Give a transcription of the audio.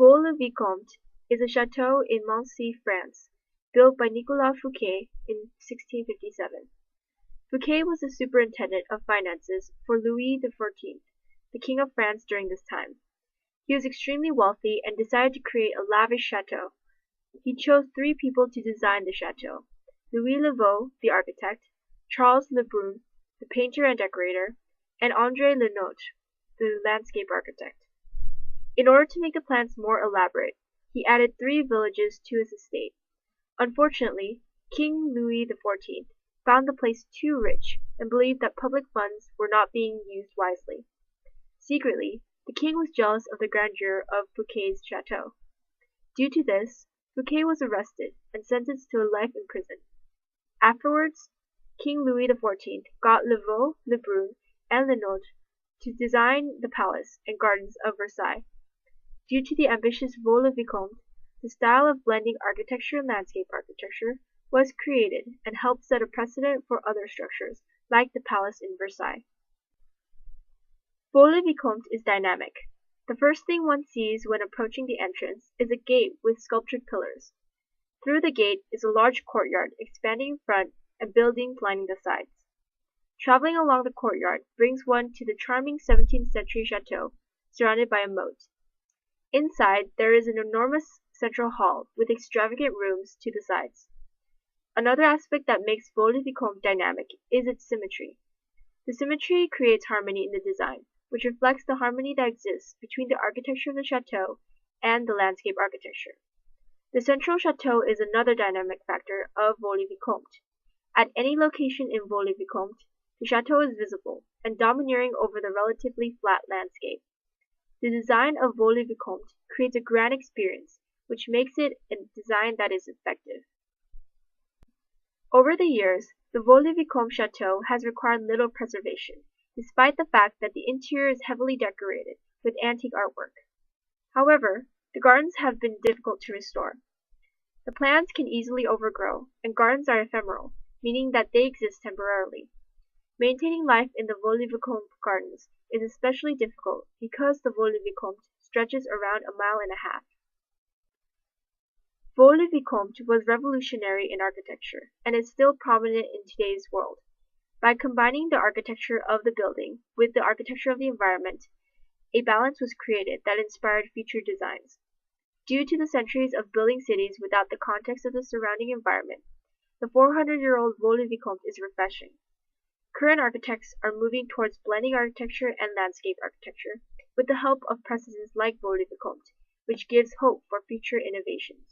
Vaux le Vicomte is a chateau in Nancy, France, built by Nicolas Fouquet in 1657. Fouquet was the superintendent of finances for Louis XIV, the King of France during this time. He was extremely wealthy and decided to create a lavish chateau. He chose three people to design the chateau: Louis Le Vaux, the architect; Charles Le Brun, the painter and decorator; and André Le Nôtre, the landscape architect. In order to make the plans more elaborate, he added 3 villages to his estate. Unfortunately, King Louis XIV found the place too rich and believed that public funds were not being used wisely. Secretly, the king was jealous of the grandeur of Fouquet's chateau. Due to this, Fouquet was arrested and sentenced to a life in prison. Afterwards, King Louis XIV got Le Vaux, Le Brun, and Le Nôtre to design the palace and gardens of Versailles. Due to the ambitious Vaux le Vicomte, the style of blending architecture and landscape architecture was created and helped set a precedent for other structures, like the palace in Versailles. Vaux le Vicomte is dynamic. The first thing one sees when approaching the entrance is a gate with sculptured pillars. Through the gate is a large courtyard expanding in front and buildings lining the sides. Traveling along the courtyard brings one to the charming 17th century chateau, surrounded by a moat. Inside, there is an enormous central hall with extravagant rooms to the sides. Another aspect that makes Vaux le Vicomte dynamic is its symmetry. The symmetry creates harmony in the design, which reflects the harmony that exists between the architecture of the chateau and the landscape architecture. The central chateau is another dynamic factor of Vaux le Vicomte. At any location in Vaux le Vicomte, the chateau is visible and domineering over the relatively flat landscape. The design of Vaux le Vicomte creates a grand experience, which makes it a design that is effective. Over the years, the Vaux le Vicomte chateau has required little preservation, despite the fact that the interior is heavily decorated with antique artwork. However, the gardens have been difficult to restore. The plants can easily overgrow, and gardens are ephemeral, meaning that they exist temporarily. Maintaining life in the Vaux le Vicomte gardens is especially difficult because the Vaux le Vicomte stretches around 1.5 miles. Vaux le Vicomte was revolutionary in architecture and is still prominent in today's world. By combining the architecture of the building with the architecture of the environment, a balance was created that inspired future designs. Due to the centuries of building cities without the context of the surrounding environment, the 400-year-old Vaux le Vicomte is refreshing. Current architects are moving towards blending architecture and landscape architecture with the help of precedents like Vaux le Vicomte, which gives hope for future innovations.